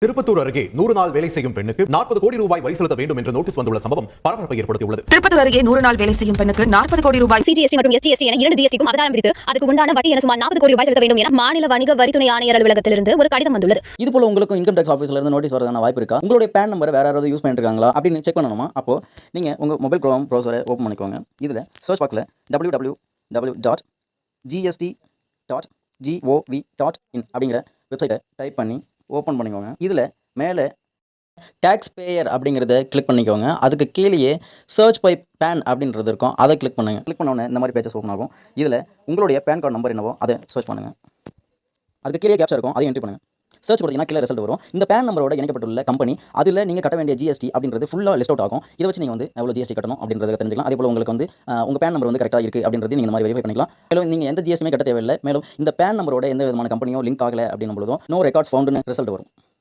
திருப்பத்தூர் அருகே 100 நாள் வேலை செய்யும் பெண்ணுக்கு 40 கோடி ரூபாய் வரி செலுத்த வேண்டும் என்ற நோட்டீஸ் வந்துள்ள சம்பவம் பரபரப்பை ஏற்படுத்தியுள்ளது. திருப்பத்தூர் அருகே 100 நாள் வேலை செய்யும் பெண்ணுக்கு 40 கோடி ரூபாய் சிஜிஎஸ்டி மற்றும் எஸ்ஜிஎஸ்டி என 2 ஜிஎஸ்டிக்கும் அவதாரம் விதித்து அதுக்கு உண்டான வட்டி என சுமார் 40 கோடி ரூபாய் செலுத்த வேண்டும் என மாநில வணிக வரித்துறை ஆணையர் அலுவலகத்திலிருந்து ஒரு கடிதம் வந்துள்ளது. இது போல உங்களுக்கு இன்கம் டேக்ஸ் ஆஃபீஸ்ல இருந்து நோட்டீஸ் வரதுக்கான வாய்ப்பு இருக்கா? உங்களுடைய பேன் நம்பர் வேற யாராவது யூஸ் பண்ணிட்டு இருக்காங்களா அப்படின்னு செக் பண்ணணுமா? அப்போ நீங்க உங்க மொபைல் குரோம் ப்ரௌசரை ஓப்பன் பண்ணிக்கோங்க. இதுல சர்ச் பாக்ஸ்ல www.gst.gov.in அப்படிங்கிற வெப்சைட்டை டைப் பண்ணி ஓப்பன் பண்ணிக்கோங்க. இதில் மேலே டேக்ஸ் பேயர் அப்படிங்கிறத கிளிக் பண்ணிக்கோங்க. அதுக்கு கீழேயே சர்ச் பை பேன் அப்படின்றது இருக்கும், அதை கிளிக் பண்ணுங்கள். கிளிக் பண்ணோன்னே இந்த மாதிரி பேஜஸ் ஓப்பன் ஆகும். இதில் உங்களுடைய பேன் கார்டு நம்பர் என்னவோ அதை சர்ச் பண்ணுங்கள். அதுக்கு கீழே கேப்சா இருக்கும், அதையும் என்ட்ரி பண்ணுங்கள். சர்ச் கொடுத்தீங்கன்னா கீழே ரிசல்ட் வரும். இந்த பேன் நம்பரோட இணைக்கப்பட்டுள்ள கம்பெனி அதில் நீங்கள் கட்ட வேண்டிய ஜிஎஸ்டி அப்படின்றது ஃபுல்லாக லிஸ்ட் அவுட் ஆகும். இதை வச்சு நீங்கள் வந்து எவ்வளோ ஜிஎஸ்டி கட்டணும் அப்படின்றத தெரிஞ்சுக்கலாம். அதே போல் உங்களுக்கு வந்து உங்கள் பேன் நம்பர் வந்து கரெக்டாக இருக்குது அப்படின்றது நீங்கள் இந்த மாதிரி வெரிஃபை பண்ணிக்கலாம். மேலும் நீங்கள் எந்த ஜிஎஸ்டியுமே கட்ட தேவையில்லை. மேலும் இந்த பேன் நம்பரோட எந்த விதமான கம்பெனியோ லிங்க் ஆகலை அப்படின்னும் பொழுதும் நோ ரெக்கார்ட்ஸ் ஃபவுண்டுன்னு ரிசல்ட் வரும்.